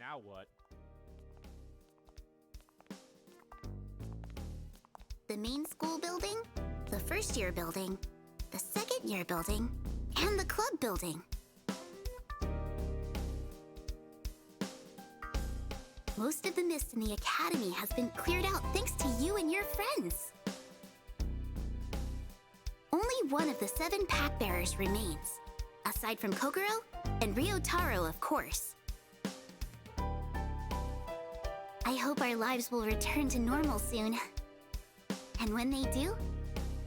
Now what? The main school building, the first year building, the second year building, and the club building. Most of the mist in the academy has been cleared out thanks to you and your friends. Only one of the 7 Pactbearers remains, aside from Kokoro and Ryotaro, of course. I hope our lives will return to normal soon. And when they do,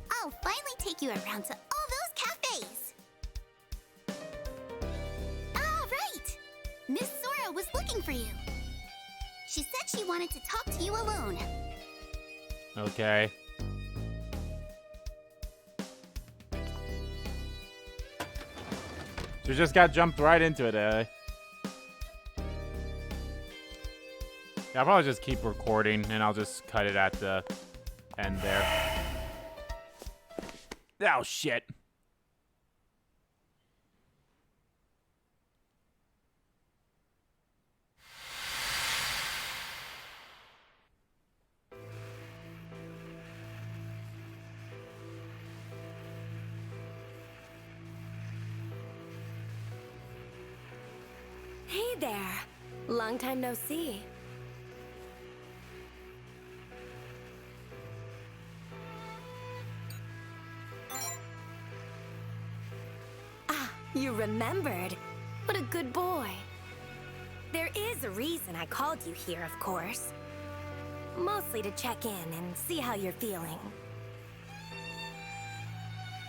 I'll finally take you around to all those cafes! Ah, right! Miss Sora was looking for you. She said she wanted to talk to you alone. Okay. So just got jumped right into it, eh? Yeah, I'll probably just keep recording and I'll just cut it at the end there. Oh, shit. Hey there. Long time no see. Ah, you remembered. What a good boy. There is a reason I called you here, of course. Mostly to check in and see how you're feeling.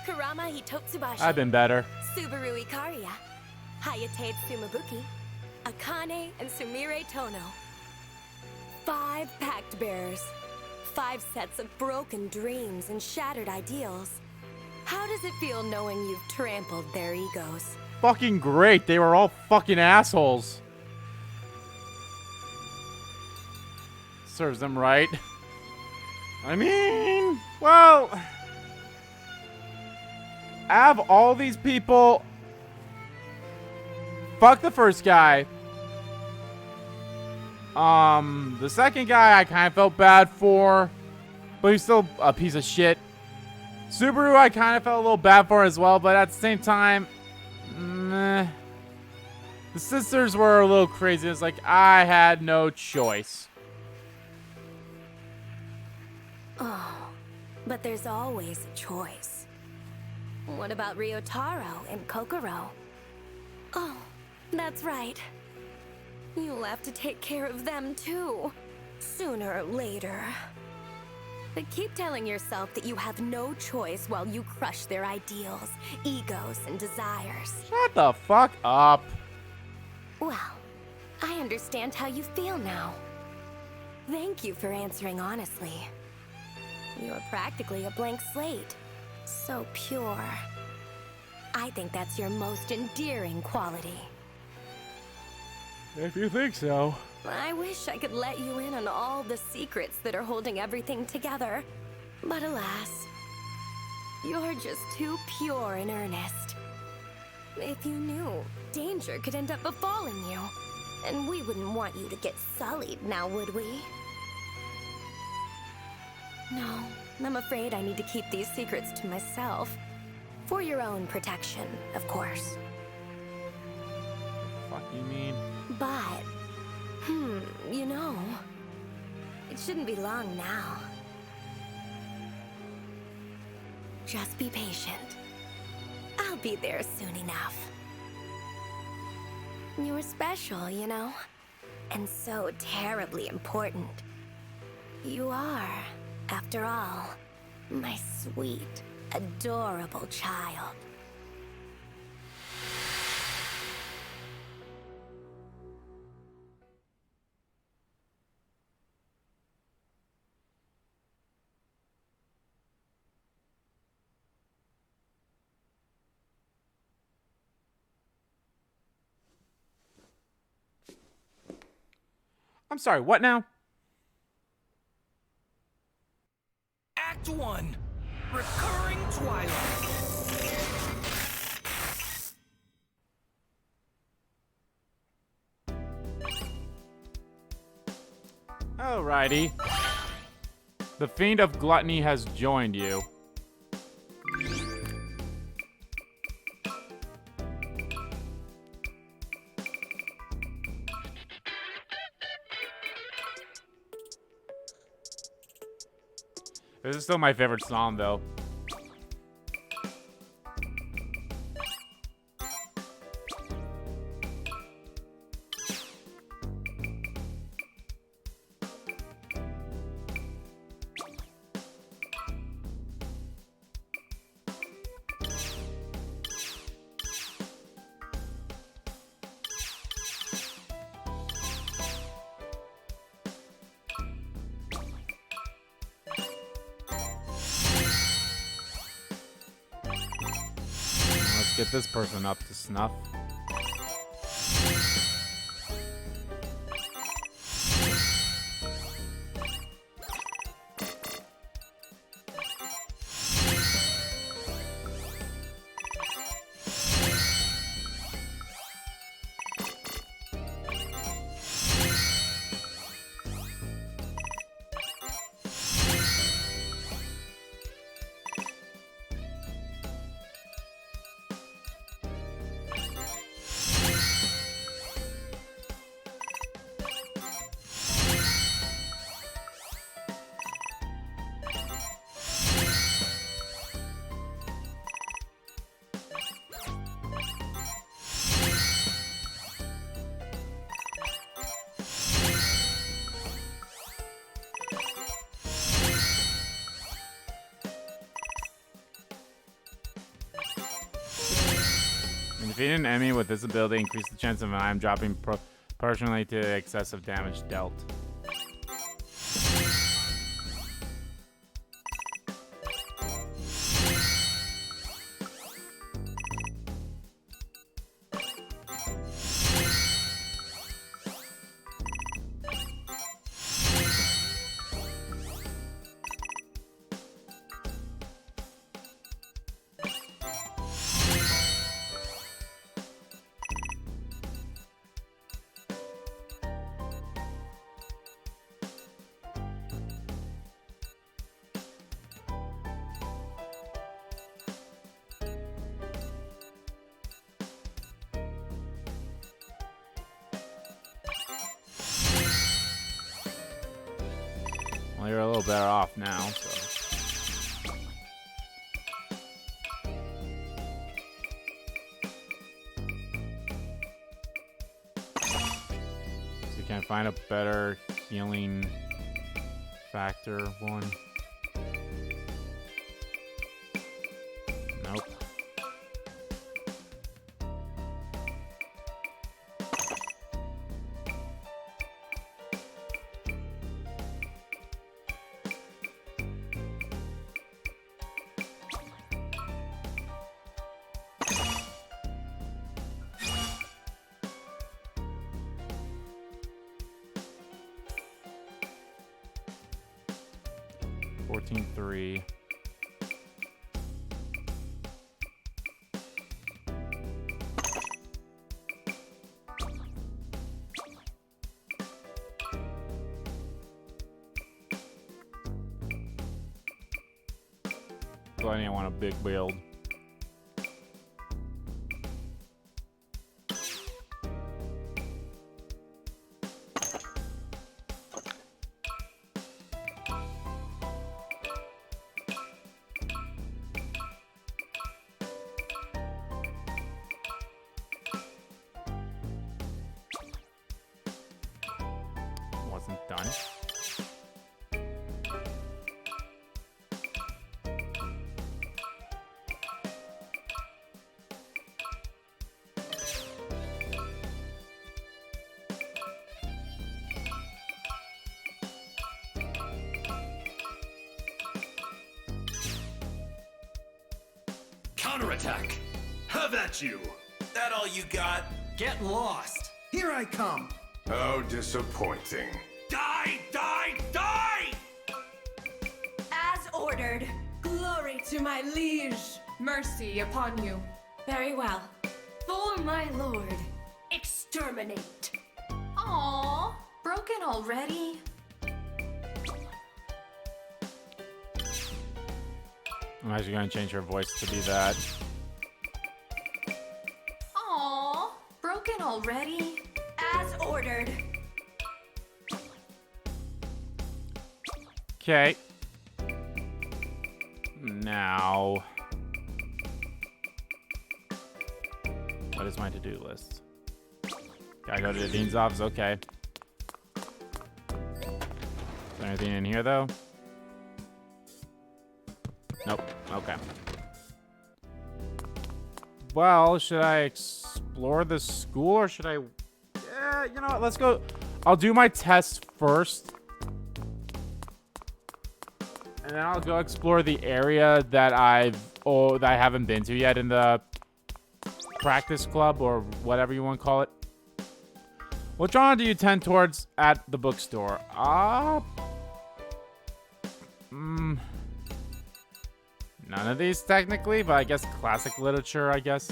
Kurama Hitotsubashi. I've been better. Subaru Ikaria. Hayate Tsumabuki. Akane and Sumire Tono. 5 Pactbearers. 5 sets of broken dreams and shattered ideals. How does it feel knowing you've trampled their egos? Fucking great. They were all fucking assholes. Serves them right. I mean, well, out of all these people, fuck the first guy. The second guy I kind of felt bad for, but he's still a piece of shit. Subaru I kind of felt a little bad for as well, but at the same time, meh. The sisters were a little crazy. It's like I had no choice. Oh, but there's always a choice. What about Ryotaro and Kokoro? Oh, that's right. You'll have to take care of them too, sooner or later. But keep telling yourself that you have no choice while you crush their ideals, egos, and desires. Shut the fuck up. Well, I understand how you feel now. Thank you for answering honestly. You're practically a blank slate. So pure. I think that's your most endearing quality. If you think so. I wish I could let you in on all the secrets that are holding everything together. But alas, you're just too pure and earnest. If you knew, danger could end up befalling you. And we wouldn't want you to get sullied now, would we? No, I'm afraid I need to keep these secrets to myself. For your own protection, of course. What the fuck you mean? But, you know, it shouldn't be long now. Just be patient. I'll be there soon enough. You're special, you know, and so terribly important. You are, after all, my sweet, adorable child. I'm sorry, what now? Act 1. Recurring Twilight. Alrighty. The Fiend of Gluttony has joined you. This is still my favorite song, though. Get this person up to snuff. Defeating an enemy with this ability increases the chance of an item dropping proportionally to the excessive damage dealt. Well, you're a little better off now, so. So you can't find a better healing factor one. Nope. $14.3. So I didn't want a big build. Wasn't done. Counterattack! Have at you! That all you got? Get lost! Here I come! How disappointing. Die! Die! Die! As ordered. Glory to my liege! Mercy upon you. Very well. For my lord, exterminate. Aww, broken already? I'm actually going to change her voice to be that. Aww, broken already? As ordered. Okay. Now, what is my to-do list? Gotta go to the dean's office. Okay. Is there anything in here though? Nope. Okay. Well, should I explore the school or should I? Yeah, you know what? Let's go. I'll do my test first. And then I'll go explore the area that I haven't been to yet in the practice club or whatever you want to call it. What genre do you tend towards at the bookstore? None of these technically, but I guess classic literature, I guess.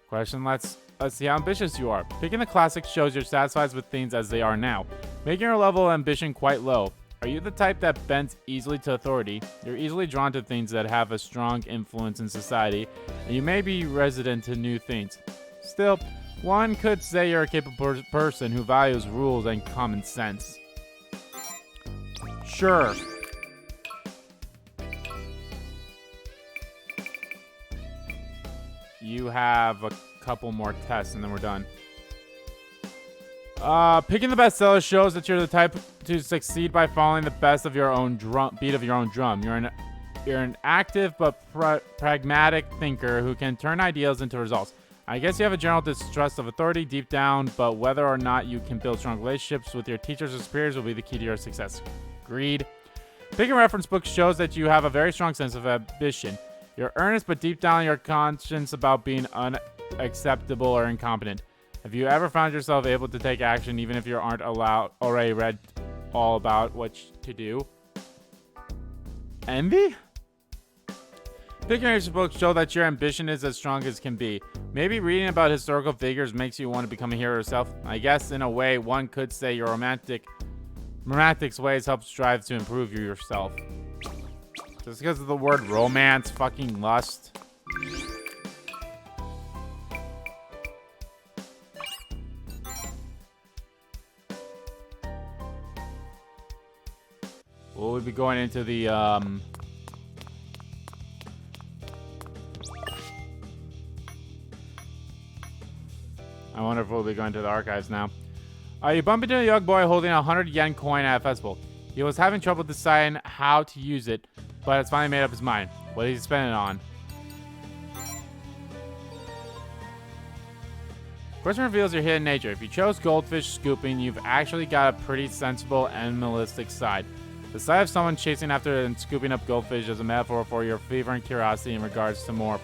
Question, let's see how ambitious you are. Picking the classics shows you're satisfied with things as they are now, making your level of ambition quite low. Are you the type that bends easily to authority? You're easily drawn to things that have a strong influence in society, and you may be resistant to new things. Still, one could say you're a capable person who values rules and common sense. Sure. You have a couple more tests and then we're done. Picking the bestseller shows that you're the type to succeed by following the best of your own beat of your own drum. You're an active but pragmatic thinker who can turn ideas into results. I guess you have a general distrust of authority deep down, but whether or not you can build strong relationships with your teachers or superiors will be the key to your success. Agreed. Picking reference books shows that you have a very strong sense of ambition. You're earnest, but deep down you're conscious about being unacceptable or incompetent. Have you ever found yourself able to take action even if you aren't already read all about what to do? Envy? Picking reference books show that your ambition is as strong as can be. Maybe reading about historical figures makes you want to become a hero yourself. I guess in a way one could say your romantic's ways help strive to improve yourself. Just because of the word romance, fucking lust. We'll be going into the, I wonder if we'll be going to the archives now. You bump into a young boy holding a 100 yen coin at a festival. He was having trouble deciding how to use it, but has finally made up his mind. What did he spend it on? Question reveals your hidden nature. If you chose goldfish scooping, you've actually got a pretty sensible animalistic side. The sight of someone chasing after and scooping up goldfish is a metaphor for your fever and curiosity in regards to more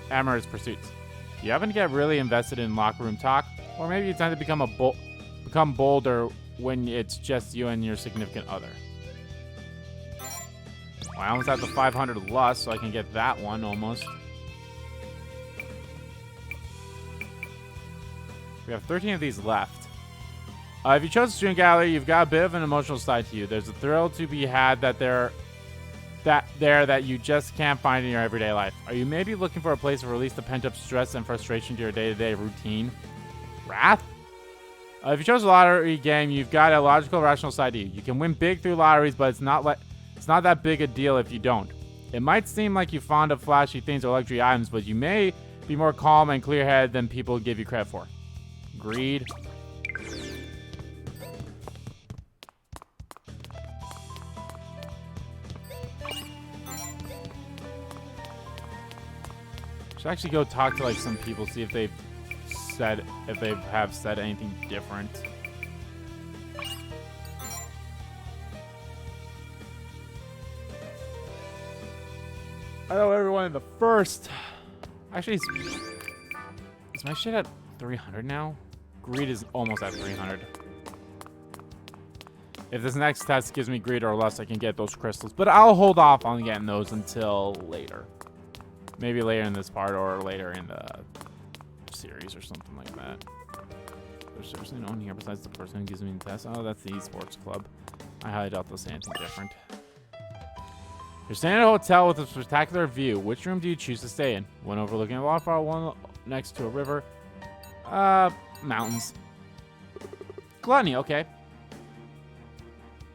amorous pursuits. You happen to get really invested in locker room talk, or maybe you tend to become bolder when it's just you and your significant other. Well, I almost have the 500 lust, so I can get that one almost. We have 13 of these left. If you chose the student gallery, you've got a bit of an emotional side to you. There's a thrill to be had that you just can't find in your everyday life. Are you maybe looking for a place to release the pent-up stress and frustration to your day-to-day routine? Wrath? If you chose a lottery game, you've got a logical, rational side to you. You can win big through lotteries, but it's not that big a deal if you don't. It might seem like you're fond of flashy things or luxury items, but you may be more calm and clear-headed than people give you credit for. Agreed. Should actually go talk to like some people, see if they have said anything different. I know everyone in the first. Actually, is my shit at 300 now? Greed is almost at 300. If this next test gives me greed or lust, I can get those crystals. But I'll hold off on getting those until later. Maybe later in this part or later in the series or something like that. There's seriously no one here besides the person who gives me the test. Oh, that's the esports club. I highly doubt they'll say anything different. You're staying at a hotel with a spectacular view. Which room do you choose to stay in? One overlooking a waterfall, one next to a river. Mountains. Gluttony, okay.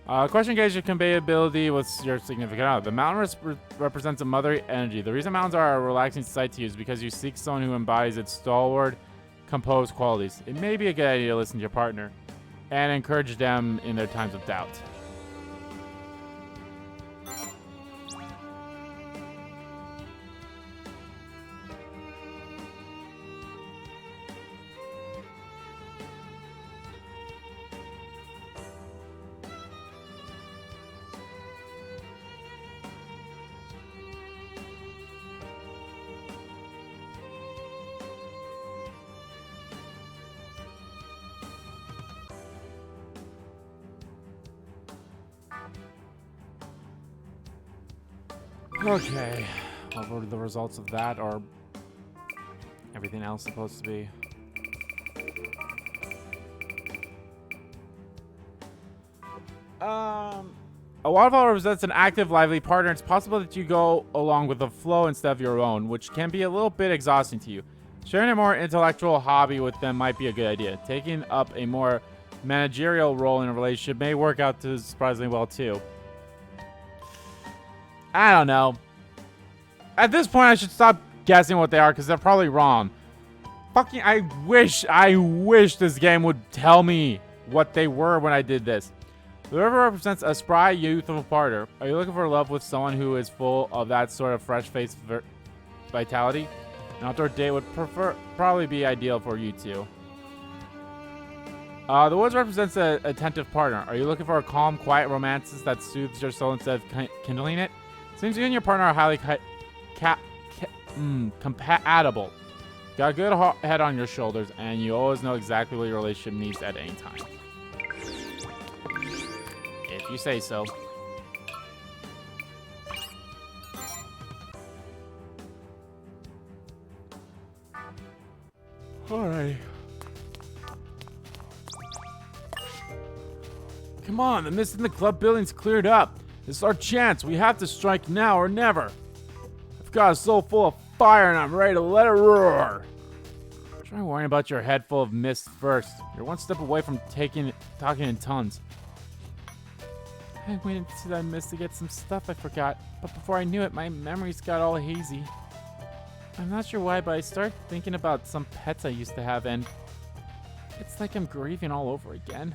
Question gauge your conveyability with your significant other. The mountain represents a motherly energy. The reason mountains are a relaxing sight to you is because you seek someone who embodies its stalwart, composed qualities. It may be a good idea to listen to your partner and encourage them in their times of doubt. Okay, what were the results of that, or everything else supposed to be? A waterfall represents an active, lively partner. It's possible that you go along with the flow instead of your own, which can be a little bit exhausting to you. Sharing a more intellectual hobby with them might be a good idea. Taking up a more managerial role in a relationship may work out to surprisingly well, too. I don't know. At this point, I should stop guessing what they are because they're probably wrong. Fucking, I wish this game would tell me what they were when I did this. The river represents a spry, youthful partner. Are you looking for love with someone who is full of that sort of fresh-faced vitality? An outdoor date would probably be ideal for you two. The woods represents an attentive partner. Are you looking for a calm, quiet romance that soothes your soul instead of kindling it? Seems you and your partner are highly compatible. Got a good head on your shoulders, and you always know exactly what your relationship needs at any time. If you say so. Alright. Come on, the mist in the club building's cleared up. This is our chance. We have to strike now or never. I've got a soul full of fire and I'm ready to let it roar. Try worrying about your head full of mist first. You're one step away from talking in tongues. I waited to that mist to get some stuff I forgot, but before I knew it, my memories got all hazy. I'm not sure why, but I started thinking about some pets I used to have, and it's like I'm grieving all over again.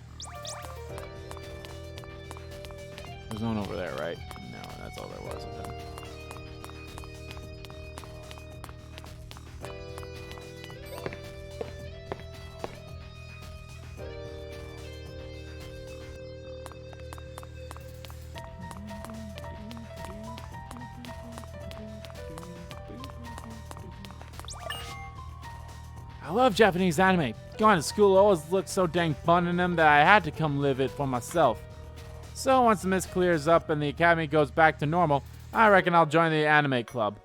There's no one over there, right? No, that's all there was of him. I love Japanese anime. Going to school always looked so dang fun in them that I had to come live it for myself. So once the mist clears up and the academy goes back to normal, I reckon I'll join the anime club.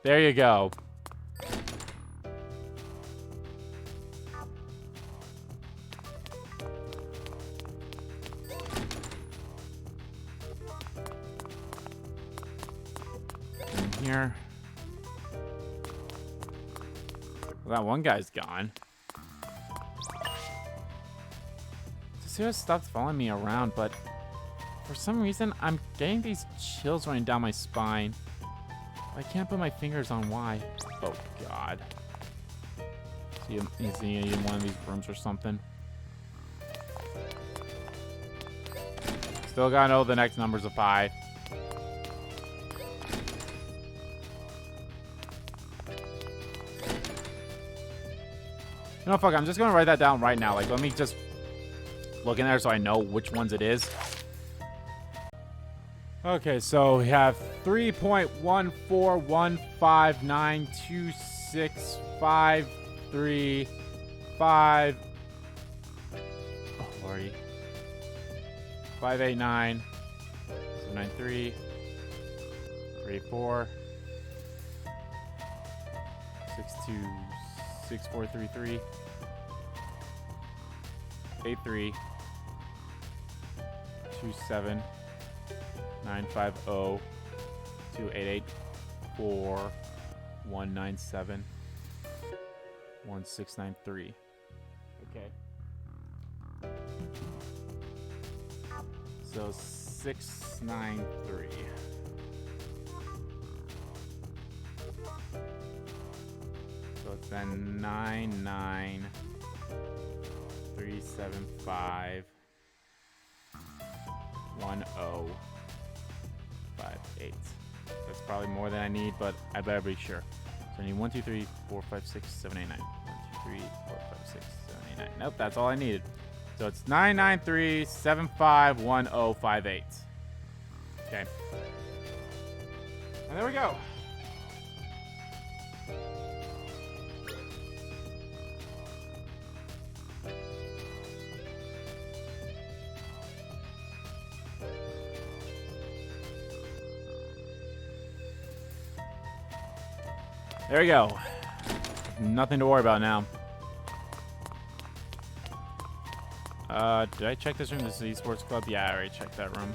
There you go. In here. Well, that one guy's gone. Tsuru's stopped following me around, but for some reason, I'm getting these chills running down my spine. I can't put my fingers on why. Oh, God. Is he in one of these rooms or something? Still gotta know the next numbers of pi. You know, fuck, I'm just gonna write that down right now. Like, let me just look in there so I know which ones it is. Okay, so we have 3.141592653. Oh, lordy. 589 793 34 626433 83 27 950 1693. Okay. So 693. So it's then 99375 1058. That's probably more than I need, but I better be sure. So I need 1, 2, 3, 4, 5, 6, 7, 8, 9. 1, 2, 3, 4, 5, 6, 7, 8, 9. Nope, that's all I needed. So it's 993751058. Okay. And there we go. There we go. Nothing to worry about now. Did I check this room? This is Esports Club? Yeah, I already checked that room.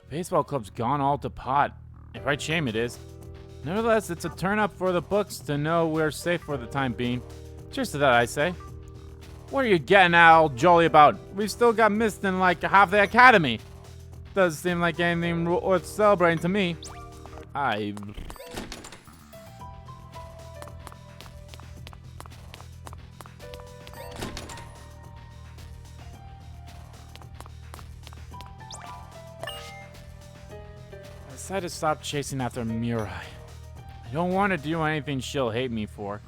Baseball club's gone all to pot. A right shame it is. Nevertheless, it's a turn up for the books to know we're safe for the time being. Cheers to that, I say. What are you getting all jolly about? We've still got missed in like half the academy. Doesn't seem like anything worth celebrating to me. I'm I decided to stop chasing after Mirai. I don't want to do anything she'll hate me for.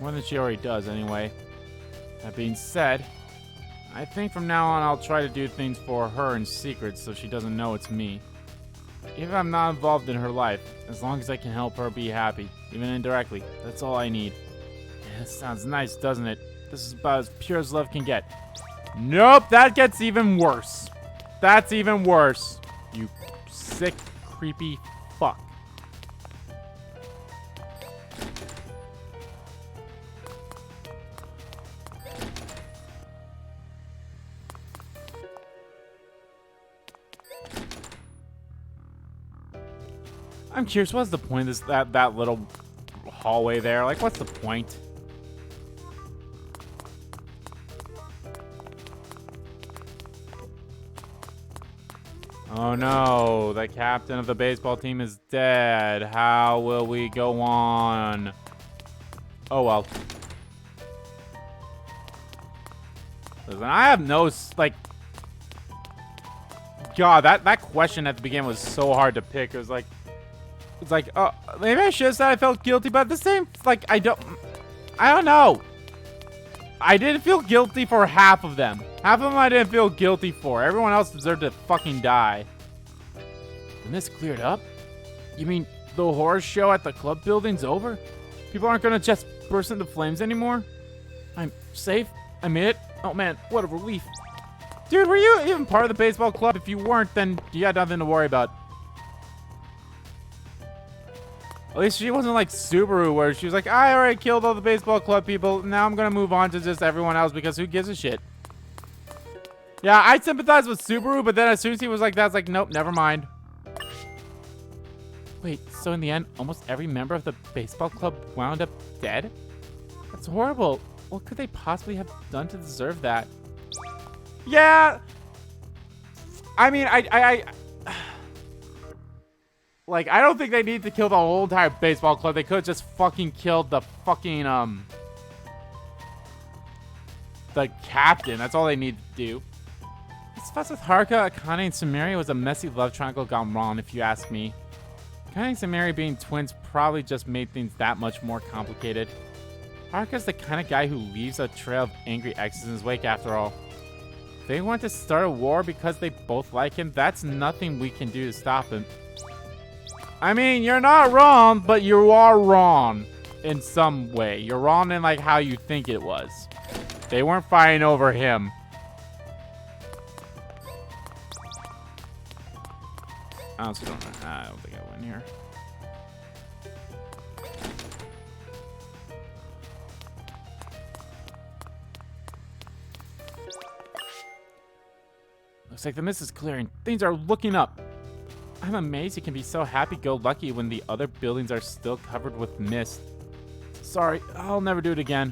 More than she already does, anyway. That being said, I think from now on I'll try to do things for her in secret so she doesn't know it's me. Even if I'm not involved in her life, as long as I can help her be happy, even indirectly, that's all I need. Yeah, that sounds nice, doesn't it? This is about as pure as love can get. Nope, that gets even worse. That's even worse. You sick, creepy fuck. I'm curious, what's the point of this, that little hallway there? Like, what's the point? Oh no, the captain of the baseball team is dead. How will we go on? Oh well. Listen, I have no, like... God, that question at the beginning was so hard to pick. It was like, oh, maybe I should have said I felt guilty, but at the same, like, I don't know. I didn't feel guilty for half of them. Half of them I didn't feel guilty for. Everyone else deserved to fucking die. Then this cleared up? You mean the horror show at the club building's over? People aren't gonna just burst into flames anymore? I'm safe? I made it? Oh man, what a relief. Dude, were you even part of the baseball club? If you weren't, then you got nothing to worry about. At least she wasn't like Subaru, where she was like, I already killed all the baseball club people. Now I'm going to move on to just everyone else because who gives a shit? Yeah, I sympathize with Subaru, but then as soon as he was like that, it's like, nope, never mind. Wait, so in the end, almost every member of the baseball club wound up dead? That's horrible. What could they possibly have done to deserve that? Yeah. I mean, like, I don't think they need to kill the whole entire baseball club. They could have just fucking killed the fucking, the captain. That's all they need to do. This fuss with Haruka, Akane, and Sumire was a messy love triangle gone wrong, if you ask me. Akane and Sumire being twins probably just made things that much more complicated. Haruka's the kind of guy who leaves a trail of angry exes in his wake, after all. If they want to start a war because they both like him, that's nothing we can do to stop him. I mean, you're not wrong, but you are wrong in some way. You're wrong in, like, how you think it was. They weren't fighting over him. I also don't know. I don't think I win here. Looks like the mist is clearing. Things are looking up. I'm amazed you can be so happy-go-lucky when the other buildings are still covered with mist. Sorry, I'll never do it again.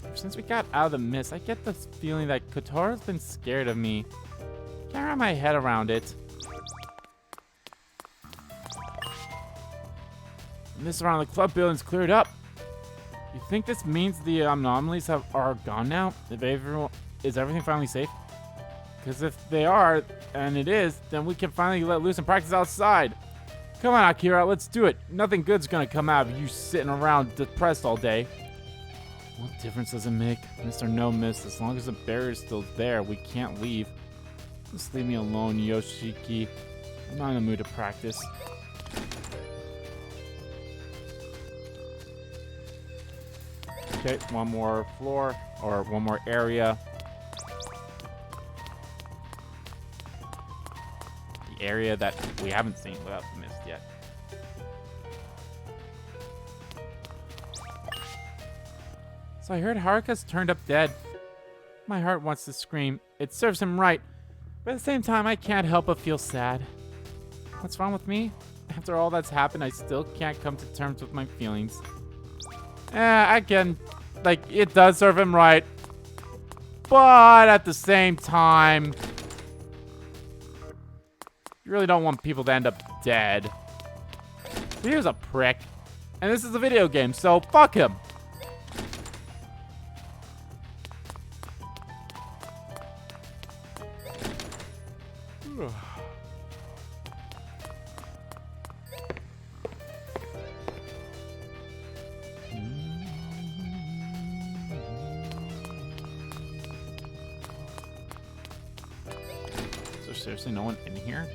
Ever since we got out of the mist, I get this feeling that Kotara's been scared of me. Can't wrap my head around it. The mist around the club building's cleared up. You think this means the anomalies are gone now? Is everything finally safe? Because if they are, and it is, then we can finally let loose and practice outside. Come on, Akira, let's do it. Nothing good's gonna come out of you sitting around depressed all day. What difference does it make? Mist or no mist, as long as the barrier's still there, we can't leave. Just leave me alone, Yoshiki. I'm not in the mood to practice. Okay, one more floor, or one more area. The area that we haven't seen without the mist yet. So I heard Haruka's turned up dead. My heart wants to scream. It serves him right. But at the same time, I can't help but feel sad. What's wrong with me? After all that's happened, I still can't come to terms with my feelings. I can, like, it does serve him right. But at the same time, you really don't want people to end up dead. He was a prick. And this is a video game, so fuck him. Is there seriously no one in here?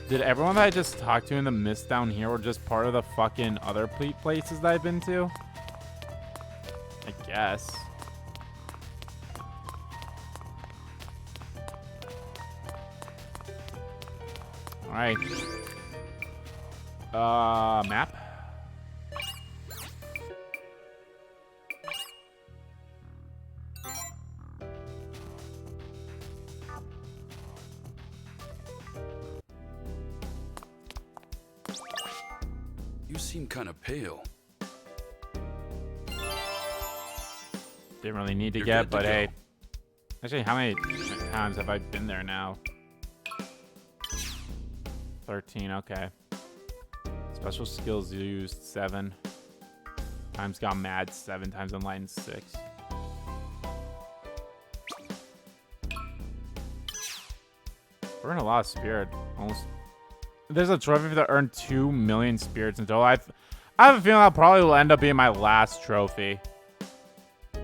Did everyone that I just talked to in the mist down here were just part of the fucking other places that I've been to? I guess. Alright. Map? You seem kind of pale. Didn't really need to You're get, good to but go. hey. Actually, how many times have I been there now? 13, okay. Special skills used, 7. Times gone mad, 7. Times enlightened, 6. We're in a lot of spirit. Almost. There's a trophy that earned 2 million spirits in total. I have a feeling that probably will end up being my last trophy. A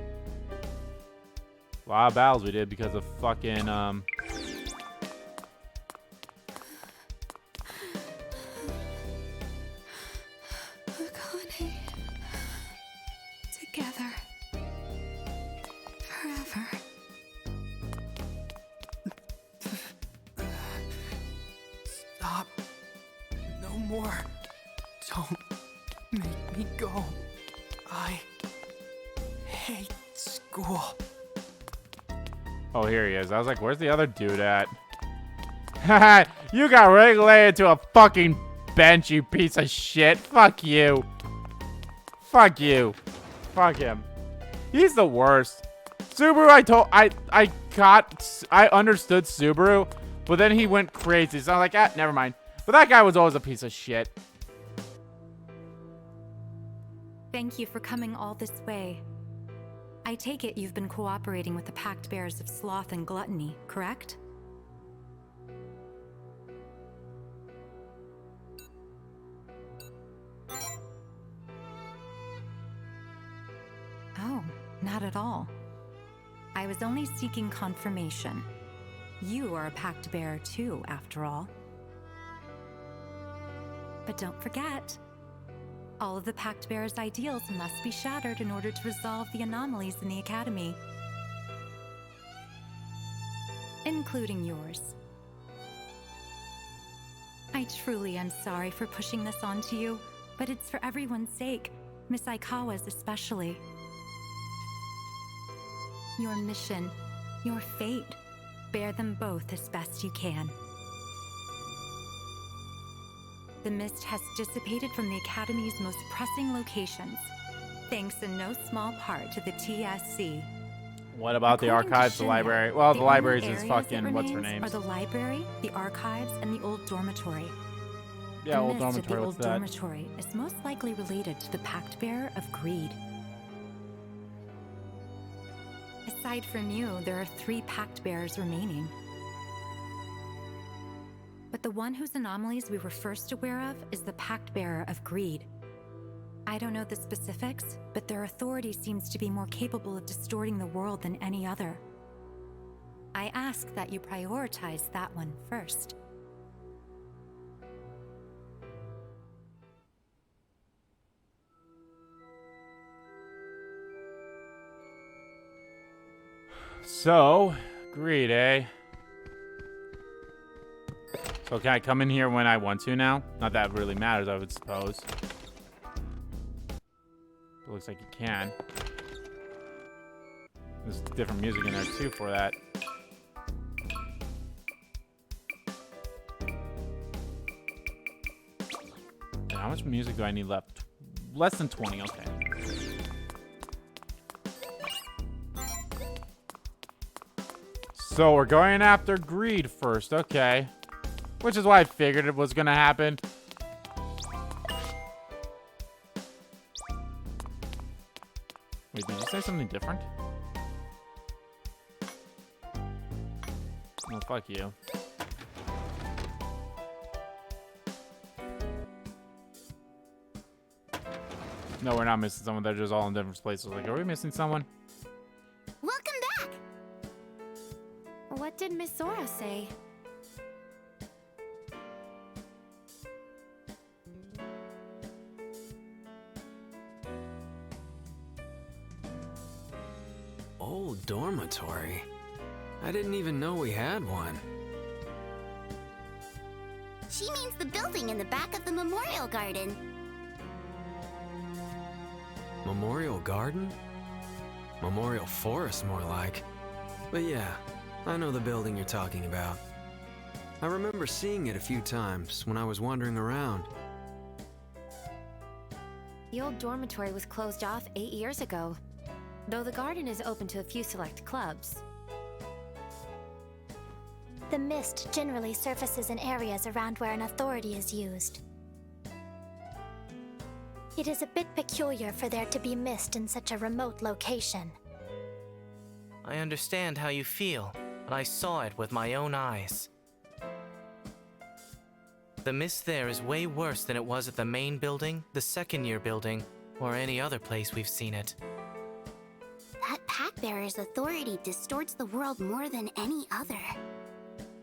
lot of battles we did because of fucking, Akane. Together. Forever. Stop. No more. Don't make me go. I hate school. oh, here he is. I was like, where's the other dude at? Haha, you got relegated to a fucking bench, you piece of shit. Fuck you. Fuck you. Fuck him. He's the worst. Subaru, I understood Subaru, but then he went crazy. So I'm like, never mind. But that guy was always a piece of shit. Thank you for coming all this way. I take it you've been cooperating with the Pactbearers of Sloth and Gluttony, correct? Oh, not at all. I was only seeking confirmation. You are a Pactbearer too, after all. But don't forget, all of the Pactbearers' ideals must be shattered in order to resolve the anomalies in the Academy. Including yours. I truly am sorry for pushing this onto you, but it's for everyone's sake, Miss Aikawa's especially. your mission, your fate. Bear them both as best you can. The mist has dissipated from the Academy's most pressing locations, thanks in no small part to the TSC. What about the According to archives, the Shinya, library? Well, the only libraries is areas fucking, it what's her remains name? Are the library, the archives, and the old dormitory. Yeah, The old mist at the dormitory, old what's that? dormitory is most likely related to the Pactbearer of Greed. Aside from you, there are 3 Pactbearers remaining. But the one whose anomalies we were first aware of is the Pactbearer of Greed. I don't know the specifics, but their authority seems to be more capable of distorting the world than any other. I ask that you prioritize that one first. So, greed, eh? So can I come in here when I want to now? Not that it really matters, I would suppose. It looks like you can. There's different music in there too for that. Now, how much music do I need left? Less than 20, okay. So we're going after greed first, okay. Which is why I figured it was gonna happen. Wait, did you say something different? Oh, fuck you. No, we're not missing someone. They're just all in different places. Like, are we missing someone? Welcome back! What did Miss Zora say? Old dormitory. I didn't even know we had one. She means the building in the back of the memorial garden. Memorial garden? Memorial forest, more like. But yeah, I know the building you're talking about. I remember seeing it a few times when I was wandering around. The old dormitory was closed off 8 years ago, though the garden is open to a few select clubs. The mist generally surfaces in areas around where an authority is used. It is a bit peculiar for there to be mist in such a remote location. I understand how you feel, but I saw it with my own eyes. The mist there is way worse than it was at the main building, the second-year building, or any other place we've seen it. That Pactbearer's authority distorts the world more than any other.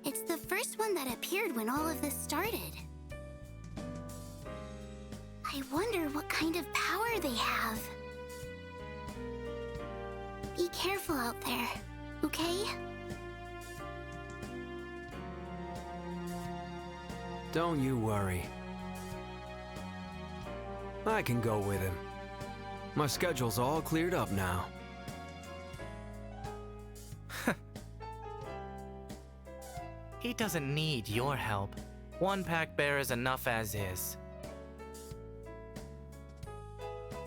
It's the first one that appeared when all of this started. I wonder what kind of power they have. Be careful out there, okay? Don't you worry. I can go with him. My schedule's all cleared up now. He doesn't need your help. One Pactbearer is enough as is.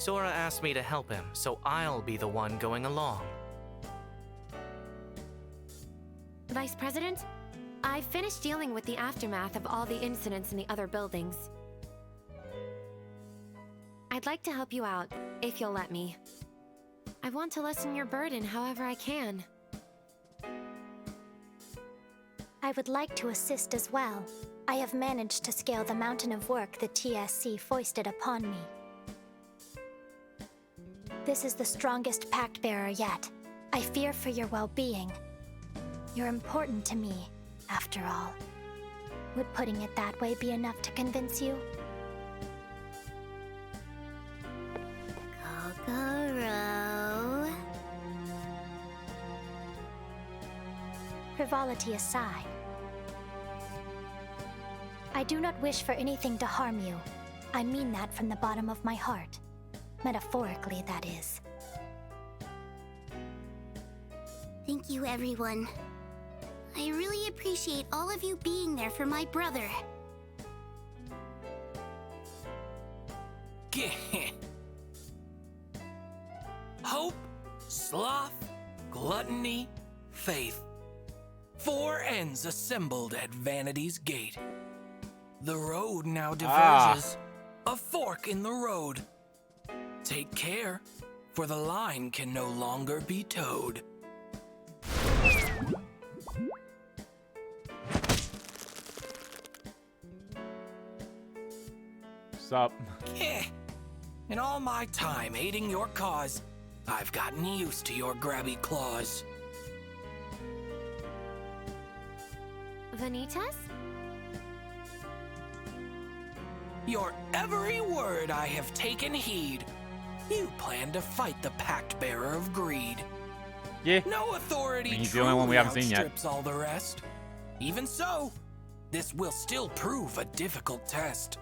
Zora asked me to help him, so I'll be the one going along. Vice President, I finished dealing with the aftermath of all the incidents in the other buildings. I'd like to help you out, if you'll let me. I want to lessen your burden however I can. I would like to assist as well. I have managed to scale the mountain of work the TSC foisted upon me. This is the strongest Pactbearer yet. I fear for your well-being. You're important to me, after all. Would putting it that way be enough to convince you? Kokoro. Frivolity aside, I do not wish for anything to harm you. I mean that from the bottom of my heart. Metaphorically, that is. Thank you, everyone. I really appreciate all of you being there for my brother. Hope, sloth, gluttony, faith. 4 ends assembled at Vanity's gate. The road now diverges. A fork in the road. Take care, for the line can no longer be towed. Sup? In all my time aiding your cause, I've gotten used to your grabby claws. Vanitas? Your every word I have taken heed. You plan to fight the Pactbearer of Greed. Yeah. No authority He's the only one we haven't seen yet. outstrips all the rest. Even so, this will still prove a difficult test.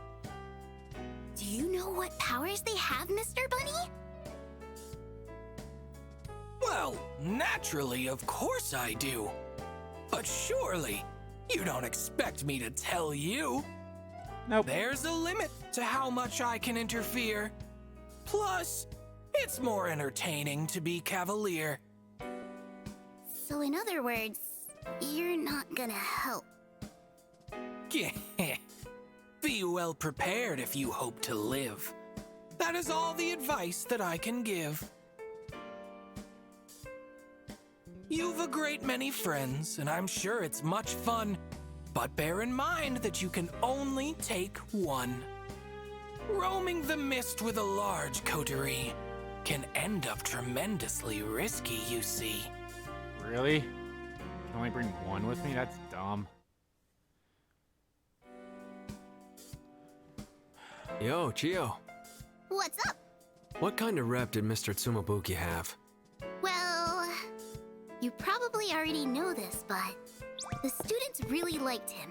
Do you know what powers they have, Mr. Bunny? Well, naturally, of course I do. But surely, you don't expect me to tell you. Nope. There's a limit to how much I can interfere. Plus, it's more entertaining to be cavalier. So in other words, you're not gonna help. Be well prepared if you hope to live. That is all the advice that I can give. You've a great many friends, and I'm sure it's much fun. But bear in mind that you can only take one. Roaming the mist with a large coterie can end up tremendously risky, you see. Really? I can only bring one with me? That's dumb. Yo, Chio. What's up? What kind of rep did Mr. Tsumabuki have? Well, you probably already know this, but the students really liked him.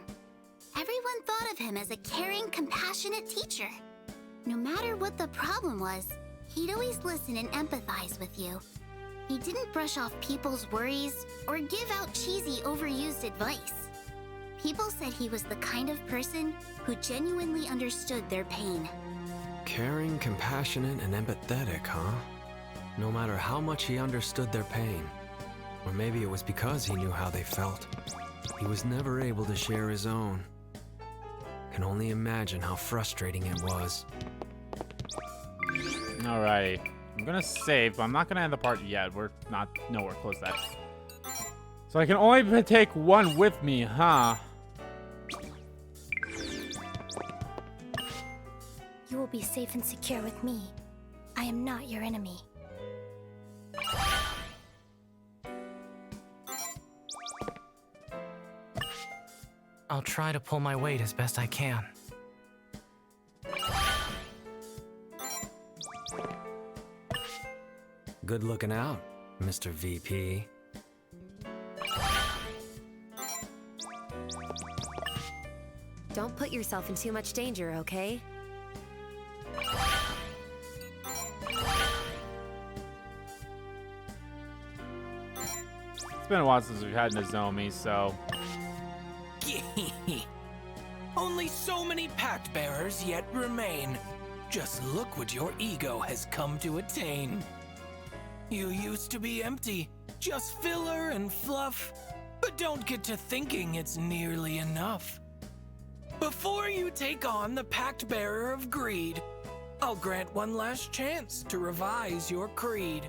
Everyone thought of him as a caring, compassionate teacher. No matter what the problem was, he'd always listen and empathize with you. He didn't brush off people's worries or give out cheesy, overused advice. People said he was the kind of person who genuinely understood their pain. Caring, compassionate, and empathetic, huh? No matter how much he understood their pain. Or maybe it was because he knew how they felt. He was never able to share his own. Can only imagine how frustrating it was. Alrighty. I'm gonna save, but I'm not gonna end the part yet. We're not nowhere close to that. So I can only take one with me, huh? You will be safe and secure with me. I am not your enemy. I'll try to pull my weight as best I can. Good looking out, Mr. VP. Don't put yourself in too much danger, okay? It's been a while since we've had Nozomi, so... Only so many Pactbearers yet remain. Just look what your ego has come to attain. You used to be empty, just filler and fluff. But don't get to thinking it's nearly enough. Before you take on the Pactbearer of Greed, I'll grant one last chance to revise your creed.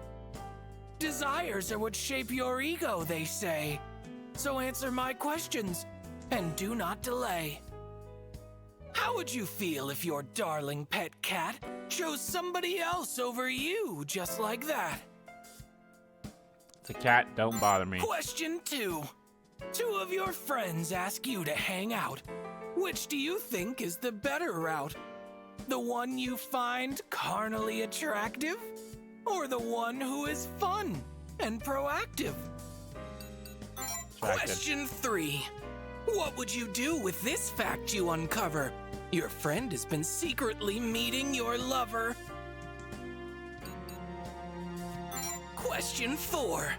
Desires are what shape your ego, they say. So answer my questions, and do not delay. How would you feel if your darling pet cat chose somebody else over you just like that? It's a cat, don't bother me. Question 2. 2 of your friends ask you to hang out. Which do you think is the better route? The one you find carnally attractive? Or the one who is fun and proactive? Question 3. What would you do with this fact you uncover? Your friend has been secretly meeting your lover. Question 4.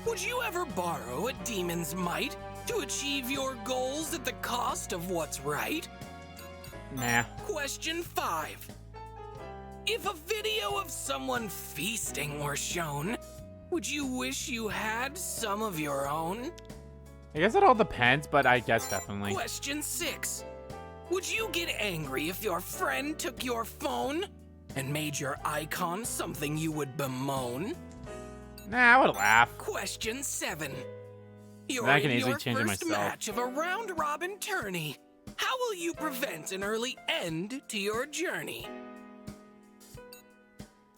Would you ever borrow a demon's might to achieve your goals at the cost of what's right? Nah. Question 5. If a video of someone feasting were shown, would you wish you had some of your own? I guess it all depends, but I guess definitely. Question 6. Would you get angry if your friend took your phone and made your icon something you would bemoan? Nah, I would laugh. Question 7. You're I can in easily your change it first myself. match of a round-robin tourney. How will you prevent an early end to your journey?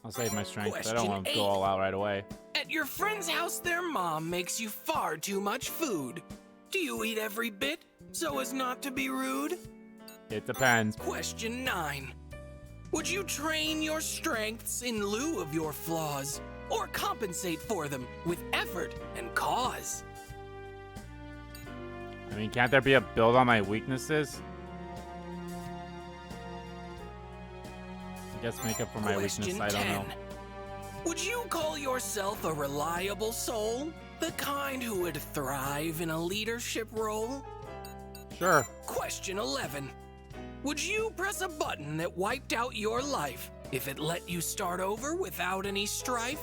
I'll save my strength. I Question don't want to 8. go all out right away. At your friend's house, their mom makes you far too much food. Do you eat every bit so as not to be rude? It depends. Question 9. Would you train your strengths in lieu of your flaws, or compensate for them with effort and cause? I mean, can't there be a build on my weaknesses? I guess make up for my Question weakness, I don't 10. know. Would you call yourself a reliable soul? The kind who would thrive in a leadership role? Sure. Question 11. Would you press a button that wiped out your life if it let you start over without any strife?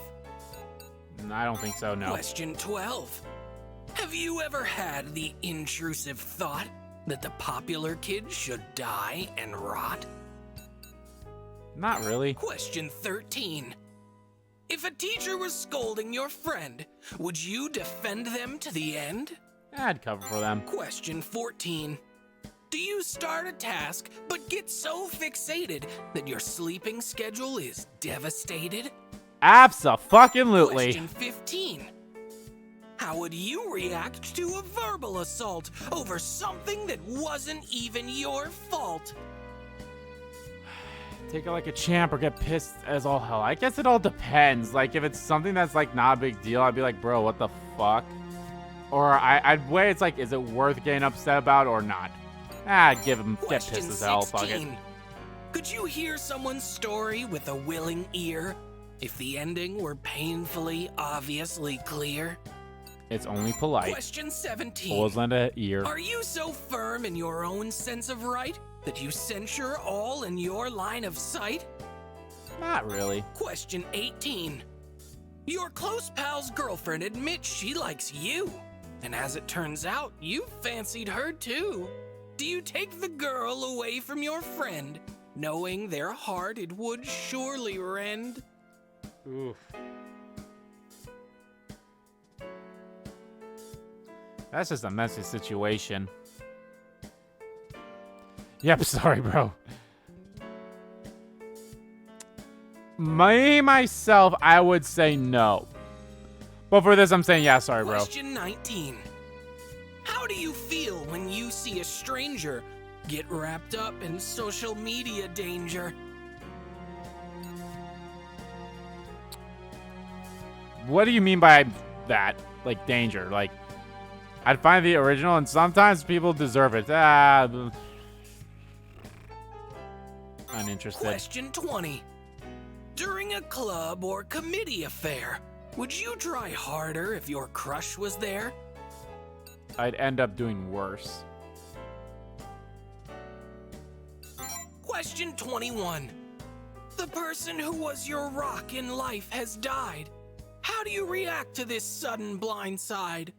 I don't think so, no. Question 12. Have you ever had the intrusive thought that the popular kid should die and rot? Not really. Question 13. If a teacher was scolding your friend, would you defend them to the end? I'd cover for them. Question 14. Do you start a task but get so fixated that your sleeping schedule is devastated? Abso-fucking-lutely. Question 15. How would you react to a verbal assault over something that wasn't even your fault? Take it like a champ or get pissed as all hell. I guess it all depends. Like, if it's something that's, like, not a big deal, I'd be like, bro, what the fuck? Or I'd weigh it's like, is it worth getting upset about or not? I'd get pissed Question as hell, fuck it. 16. Could you hear someone's story with a willing ear if the ending were painfully, obviously clear? It's only polite. Question 17. Always lend a ear. Are you so firm in your own sense of right that you censure all in your line of sight? Not really. Question 18. Your close pal's girlfriend admits she likes you, and as it turns out, you fancied her too. Do you take the girl away from your friend, knowing their heart it would surely rend? Oof. That's just a messy situation. Yep, sorry, bro. Myself, I would say no. But for this, I'm saying yeah, sorry, bro. Question 19. How do you feel when you see a stranger get wrapped up in social media danger? What do you mean by that? Like, danger? Like, I'd find the original, and sometimes people deserve it. Uninterested. Question 20. During a club or committee affair, would you try harder if your crush was there? I'd end up doing worse. Question 21. The person who was your rock in life has died. How do you react to this sudden blindside?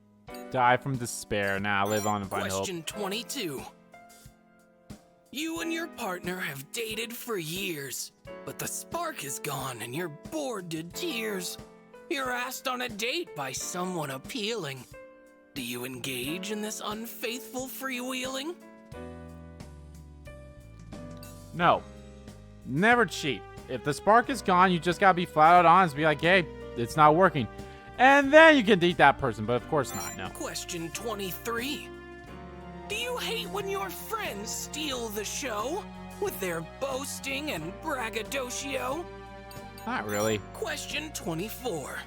Die from despair. Nah, live on and find hope. Question 22. You and your partner have dated for years, but the spark is gone and you're bored to tears. You're asked on a date by someone appealing. Do you engage in this unfaithful freewheeling? No. Never cheat. If the spark is gone, you just gotta be flat out honest. Be like, hey, it's not working. And then you can date that person, but of course not, no. Question 23. Do you hate when your friends steal the show with their boasting and braggadocio? Not really. Question 24.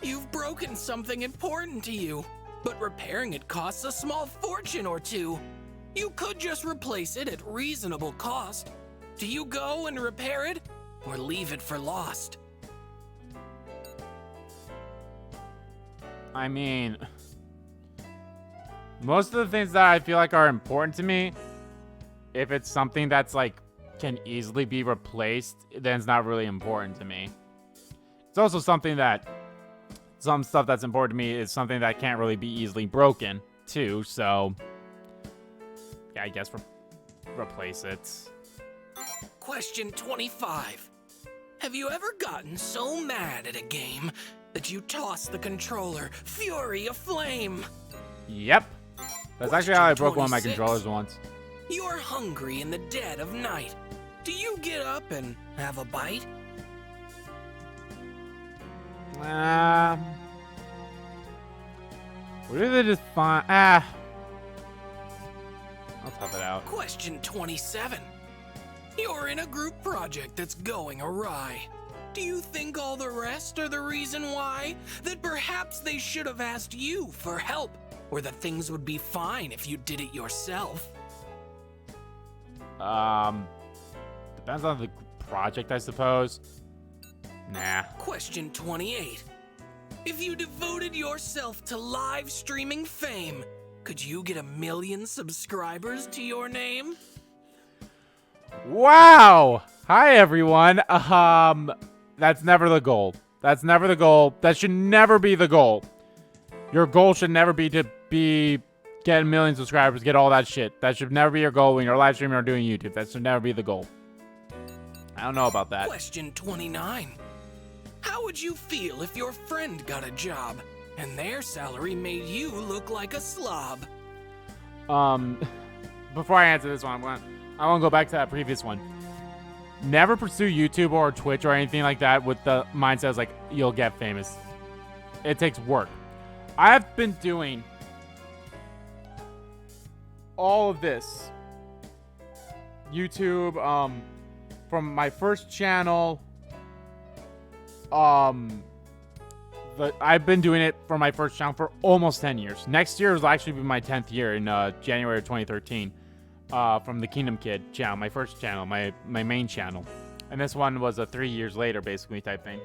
You've broken something important to you, but repairing it costs a small fortune or two. You could just replace it at reasonable cost. Do you go and repair it, or leave it for lost? I mean, most of the things that I feel like are important to me, if it's something that's like can easily be replaced, then it's not really important to me. It's also something that some stuff that's important to me is something that can't really be easily broken too. So yeah, I guess replace it. Question 25. Have you ever gotten so mad at a game that you toss the controller, fury aflame? Yep. That's actually how I broke one of my 26. controllers once. You're hungry in the dead of night. Do you get up and have a bite? What do they define? I'll tough it out. Question 27. You're in a group project that's going awry. Do you think all the rest are the reason why? That perhaps they should have asked you for help, or that things would be fine if you did it yourself? Depends on the project, I suppose. Nah. Question 28. If you devoted yourself to live streaming fame, could you get 1 million subscribers to your name? Wow! Hi, everyone. That's never the goal. That's never the goal. That should never be the goal. Your goal should never be to get 1 million subscribers, get all that shit. That should never be your goal when you're live streaming or doing YouTube. That should never be the goal. I don't know about that. Question 29. How would you feel if your friend got a job and their salary made you look like a slob? Before I answer this one, I want to go back to that previous one. Never pursue YouTube or Twitch or anything like that with the mindset like you'll get famous. It takes work. I have been doing all of this YouTube from my first channel. I've been doing it for my first channel for almost 10 years. Next year will actually be my 10th year in January of 2013. From the Kingdom Kid channel, my first channel, my main channel. And this one was a 3 years later, basically, type thing.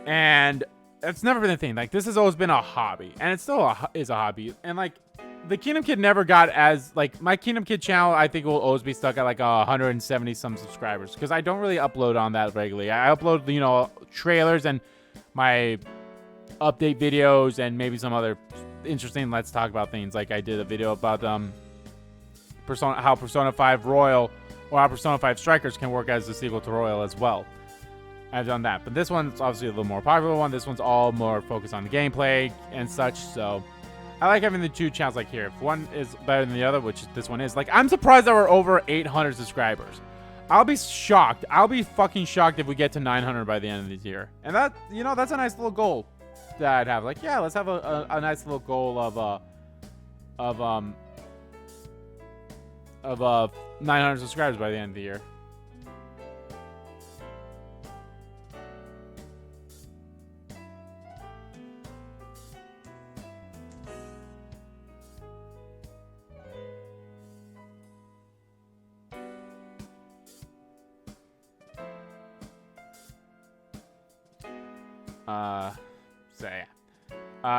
And it's never been a thing. Like, this has always been a hobby. And it still is a hobby. And, like, the Kingdom Kid never got as, like, my Kingdom Kid channel, I think, will always be stuck at, like, 170-some subscribers. Because I don't really upload on that regularly. I upload, you know, trailers and my update videos and maybe some other interesting Let's Talk About things. Like, I did a video about how Persona 5 Royal or how Persona 5 Strikers can work as a sequel to Royal as well. I've done that. But this one's obviously a little more popular one. This one's all more focused on the gameplay and such. So I like having the two channels like here. If one is better than the other, which this one is. Like, I'm surprised that we're over 800 subscribers. I'll be shocked. I'll be fucking shocked if we get to 900 by the end of this year. And that, you know, that's a nice little goal that I'd have. Like, yeah, let's have a nice little goal of 900 subscribers by the end of the year.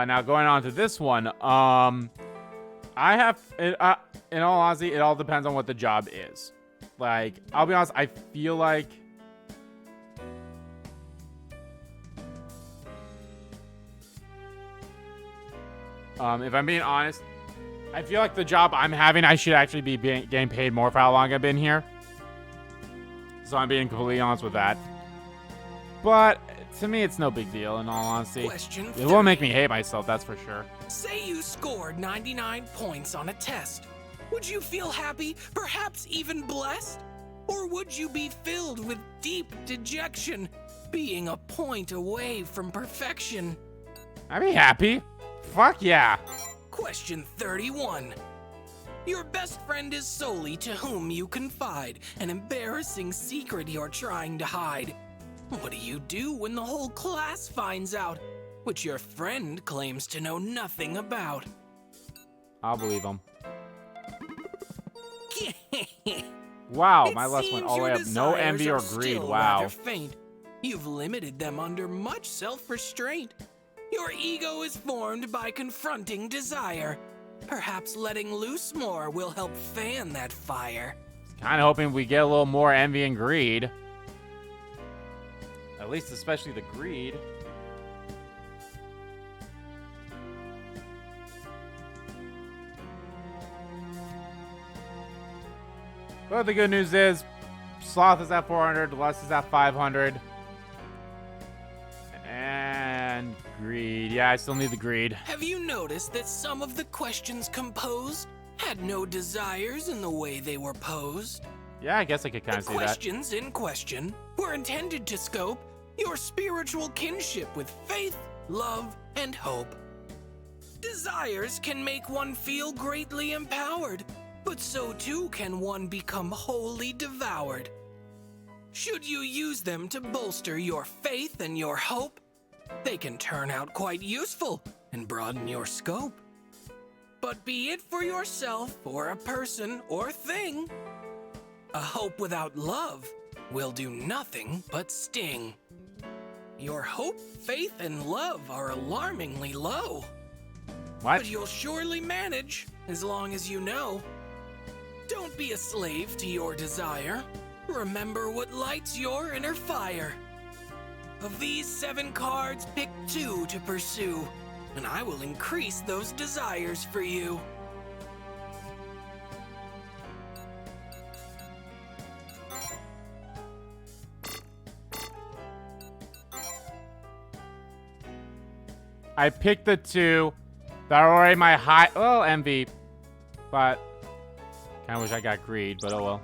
Now going on to this one, I have, in all honesty, it all depends on what the job is. Like, I'll be honest, I feel like if I'm being honest, I feel like the job I'm having, I should actually be getting paid more for how long I've been here. So I'm being completely honest with that. But to me, it's no big deal, in all honesty. Question 30. It won't make me hate myself, that's for sure. Say you scored 99 points on a test. Would you feel happy, perhaps even blessed? Or would you be filled with deep dejection, being a point away from perfection? I'd be happy. Fuck yeah. Question 31. Your best friend is Soli to whom you confide, an embarrassing secret you're trying to hide. What do you do when the whole class finds out, which your friend claims to know nothing about? I'll believe him. Wow, my It lust went seems all the way your up. No desires envy or are greed. still Wow. rather faint. You've limited them under much self-restraint. Your ego is formed by confronting desire. Perhaps letting loose more will help fan that fire. Kind of hoping we get a little more envy and greed. At least especially the greed. But the good news is, Sloth is at 400, Lust is at 500. And greed. Yeah, I still need the greed. Have you noticed that some of the questions composed had no desires in the way they were posed? Yeah, I guess I could kind of see that. The questions in question were intended to scope your spiritual kinship with faith, love, and hope. Desires can make one feel greatly empowered, but so too can one become wholly devoured. Should you use them to bolster your faith and your hope, they can turn out quite useful and broaden your scope. But be it for yourself or a person or thing, a hope without love will do nothing but sting. Your hope, faith, and love are alarmingly low. What? But you'll surely manage, as long as you know. Don't be a slave to your desire. Remember what lights your inner fire. Of these 7 cards, pick 2 to pursue, and I will increase those desires for you. I picked the 2 that are already my high. Well, envy. But kind of wish I got greed, but oh well.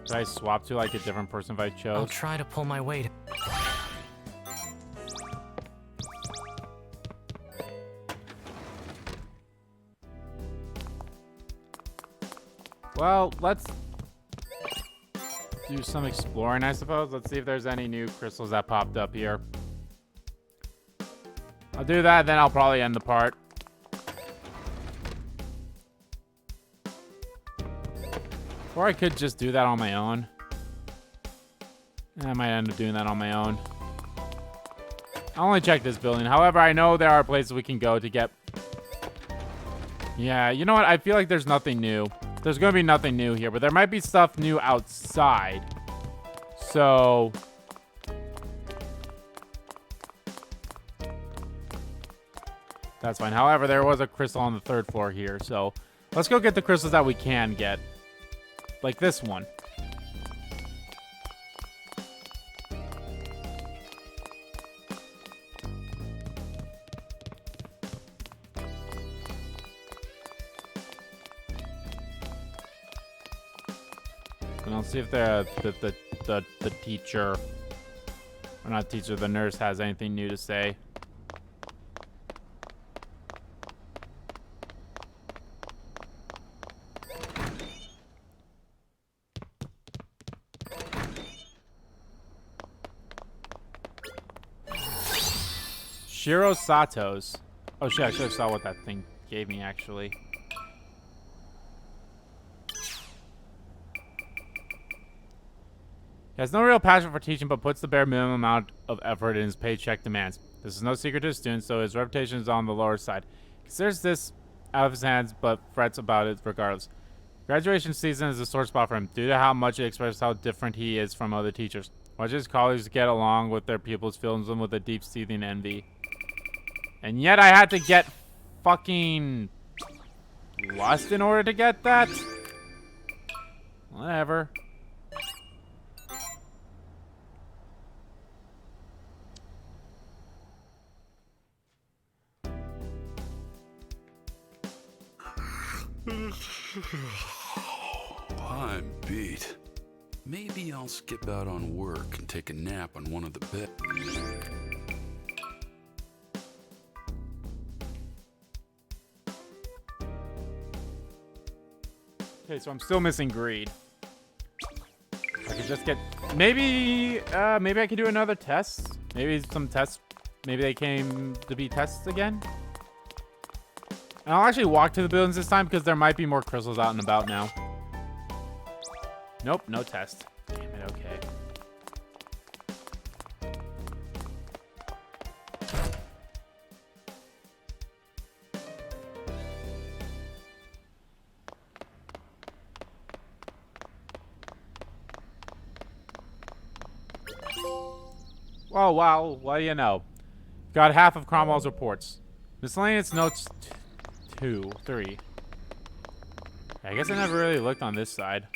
Should I swap to like a different person if I chose? I'll try to pull my weight. Well, let's do some exploring, I suppose. Let's see if there's any new crystals that popped up here. I'll do that, then I'll probably end the part. Or I could just do that on my own. I might end up doing that on my own. I'll only check this building. However, I know there are places we can go to get... Yeah, you know what? I feel like there's nothing new. There's going to be nothing new here, but there might be stuff new outside. So... that's fine. However, there was a crystal on the 3rd floor here, so... let's go get the crystals that we can get. Like this one. And I'll see if the teacher, or not teacher, the nurse has anything new to say. Shiro Sato's. Oh shit, I should have saw what that thing gave me actually. He has no real passion for teaching, but puts the bare minimum amount of effort in his paycheck demands. This is no secret to his students, so his reputation is on the lower side. He considers this out of his hands, but frets about it regardless. Graduation season is a sore spot for him, due to how much it expresses how different he is from other teachers. Watching his colleagues get along with their pupils fills him with a deep seething envy. And yet I had to get fucking Lust in order to get that? Whatever. I'm beat. Maybe I'll skip out on work and take a nap on one of the beds. Okay, so I'm still missing greed. I could just get... Maybe I could do another test. Maybe some tests. Maybe they came to be tests again. And I'll actually walk to the buildings this time because there might be more crystals out and about now. Nope, no test. Damn it, okay. Oh, wow. What do you know? Got half of Cromwell's reports. Miscellaneous notes 2, 3. I guess I never really looked on this side.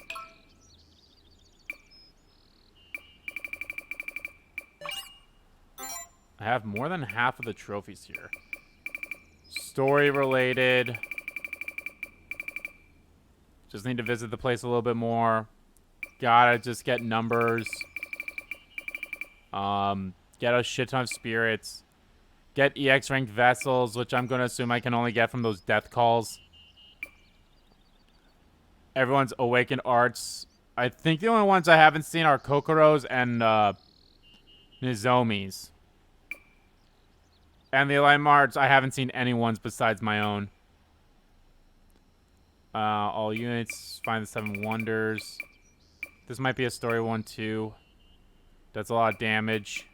I have more than half of the trophies here. Story related. Just need to visit the place a little bit more. Gotta just get numbers. Get a shit ton of spirits. Get EX ranked vessels, which I'm gonna assume I can only get from those death calls. Everyone's awakened arts. I think the only ones I haven't seen are Kokoro's and Nozomi's. And the Alignment Arts, I haven't seen anyone's besides my own. All units, find the 7 wonders. This might be a story one too. That's a lot of damage.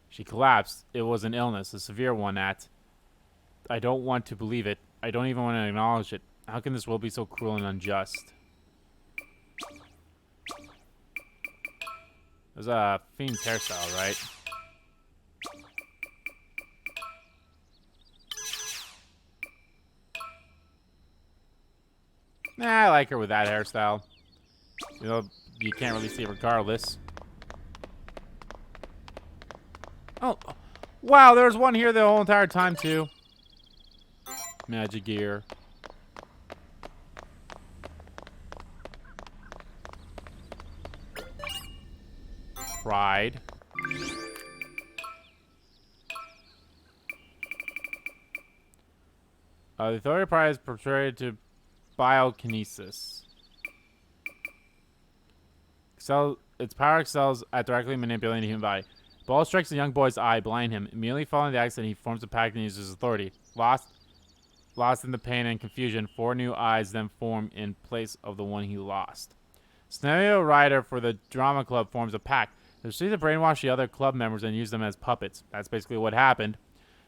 She collapsed. It was an illness, a severe one at. I don't want to believe it. I don't even want to acknowledge it. How can this world be so cruel and unjust? There's a Fiend's hairstyle, right? Nah, I like her with that hairstyle. You know, you can't really see it regardless. Oh, wow, there was one here the whole entire time, too. Magic gear. Pride. The authority pride is portrayed to biokinesis. Its power excels at directly manipulating the human body. Ball strikes the young boy's eye, blind him. Immediately following the accident, he forms a pact and uses his authority. Lost in the pain and confusion, 4 new eyes then form in place of the one he lost. Scenario writer for the drama club forms a pact. They proceed to brainwash the other club members and use them as puppets. That's basically what happened.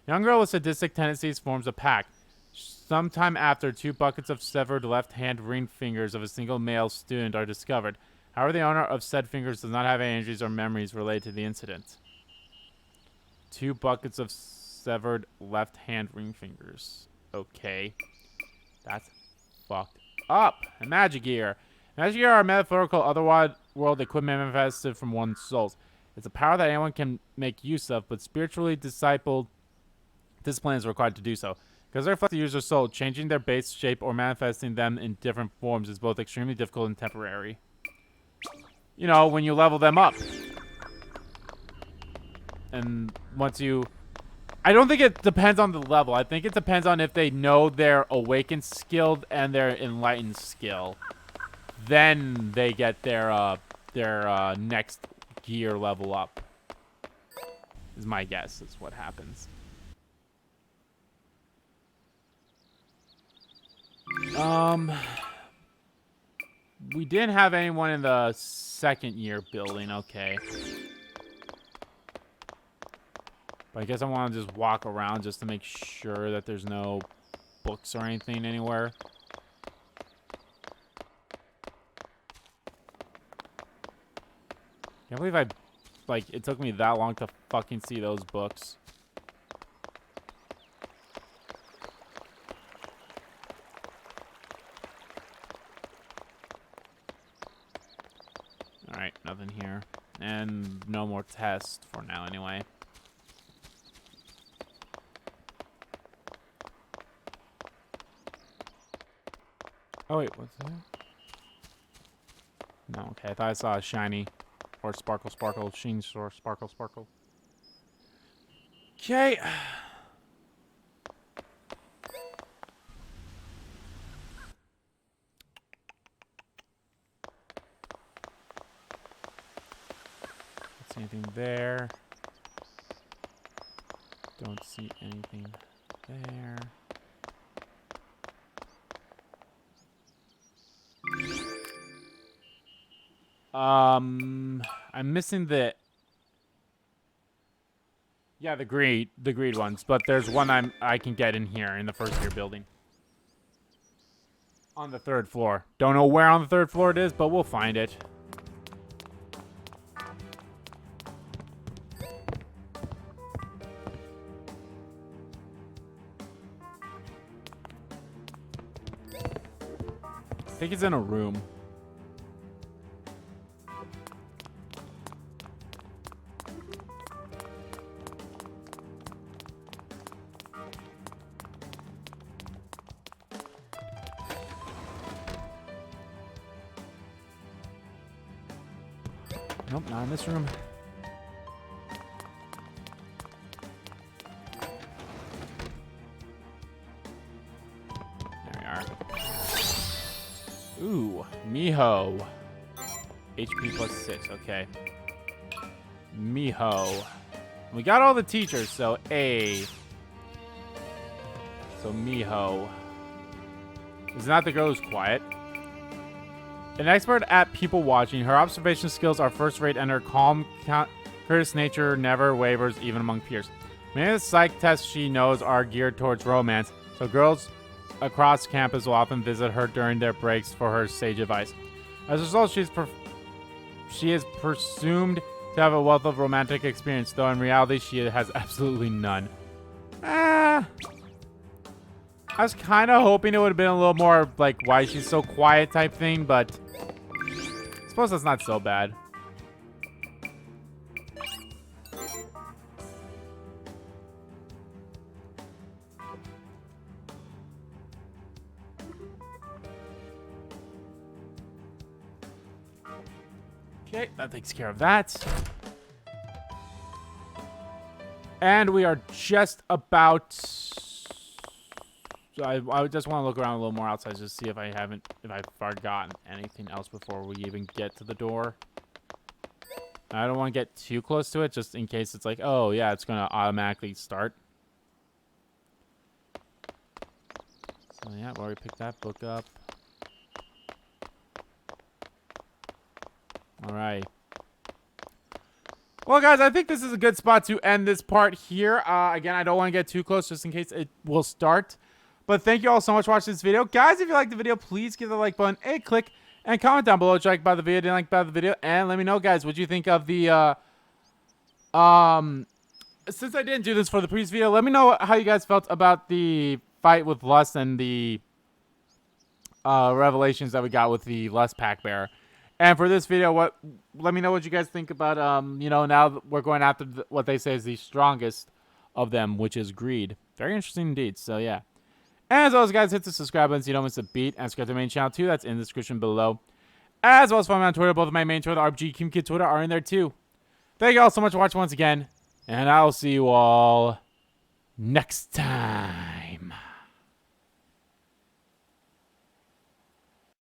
Young girl with sadistic tendencies forms a pact. Sometime after, 2 buckets of severed left-hand ring fingers of a single male student are discovered. However, the owner of said fingers does not have any injuries or memories related to the incident. 2 buckets of severed left-hand ring fingers. Okay. That's fucked up. And magic gear. Magic gear are a metaphorical otherworld equipment manifested from one's souls. It's a power that anyone can make use of, but spiritually discipled discipline is required to do so. Because they reflect the user's soul, changing their base shape or manifesting them in different forms is both extremely difficult and temporary. You know, when you level them up. And once you... I don't think it depends on the level. I think it depends on if they know their awakened skill and their enlightened skill. Then they get their next gear level up. Is my guess. Is what happens. We didn't have anyone in the 2nd year building. Okay. But I guess I want to just walk around just to make sure that there's no books or anything anywhere. Can't believe it took me that long to fucking see those books. Alright, nothing here. And no more tests for now anyway. Oh wait, what's that? No, okay, I thought I saw a shiny or sparkle, sheen or sparkle. Okay. Don't see anything there. Don't see anything there. I'm missing the... Yeah, the greed ones. But there's one I can get in here in the first year building. On the 3rd floor. Don't know where on the 3rd floor it is, but we'll find it. I think it's in a room. Nope, not in this room. There we are. Ooh, Miho. HP plus 6, okay. Miho. We got all the teachers, so A. So Miho. Is not the girl who's quiet. An expert at people watching, her observation skills are first-rate and her calm, courteous nature never wavers even among peers. Many of the psych tests she knows are geared towards romance, so girls across campus will often visit her during their breaks for her sage advice. As a result, she is presumed to have a wealth of romantic experience, though in reality she has absolutely none. I was kind of hoping it would have been a little more like why she's so quiet type thing, but I suppose that's not so bad. Okay, that takes care of that. And we are just about... So I just want to look around a little more outside just to see if I've forgotten anything else before we even get to the door. I don't want to get too close to it just in case it's like, oh yeah, it's going to automatically start. So yeah, I've already picked that book up. Alright. Well, guys, I think this is a good spot to end this part here. Again, I don't want to get too close just in case it will start. But thank you all so much for watching this video. Guys, if you liked the video, please give the like button a click and comment down below what you like about the video, didn't like about the video, and let me know, guys, what you think of the since I didn't do this for the previous video, let me know how you guys felt about the fight with Lust and the revelations that we got with the Lust Pactbearer. And for this video, let me know what you guys think about you know, now that we're going after what they say is the strongest of them, which is greed. Very interesting indeed. So yeah. And as always, guys, hit the subscribe button so you don't miss a beat. And subscribe to the main channel, too. That's in the description below. As well as follow me on Twitter. Both of my main Twitter, the RPG Kim Kid Twitter, are in there, too. Thank you all so much for watching once again. And I'll see you all next time.